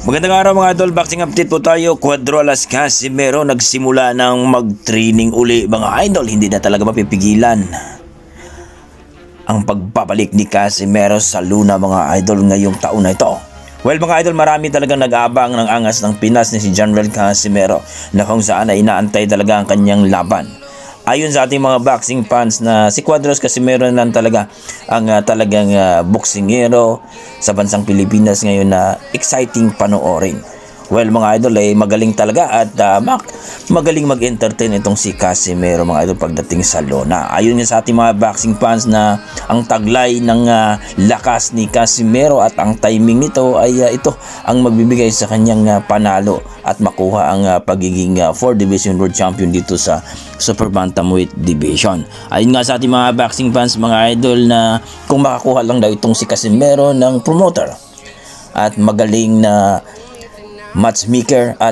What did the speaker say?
Magandang araw mga idol, boxing update po tayo. Cuadrolas Casimero nagsimula ng mag-training uli mga idol. Hindi na talaga mapipigilan ang pagbabalik ni Casimero sa Luna mga idol ngayong taon na ito. Well mga idol, marami talagang nag-aabang ng angas ng Pinas ni si General Casimero na kung saan ay inaantay talaga ang kanyang laban. Ayon sa ating mga boxing fans na si Cuadros Casimero lang talaga ang talagang boksingero sa bansang Pilipinas ngayon na exciting panoorin. Well mga idol ay magaling talaga at magaling mag-entertain itong si Casimero mga idol pagdating sa lona. Ayon nga sa ating mga boxing fans na ang taglay ng lakas ni Casimero at ang timing nito ay ito ang magbibigay sa kanyang panalo at makuha ang pagiging 4 Division World Champion dito sa Super Bantamweight Division. Ayon nga sa ating mga boxing fans mga idol na kung makakuha lang daw itong si Casimero ng promoter at magaling na matchmaker at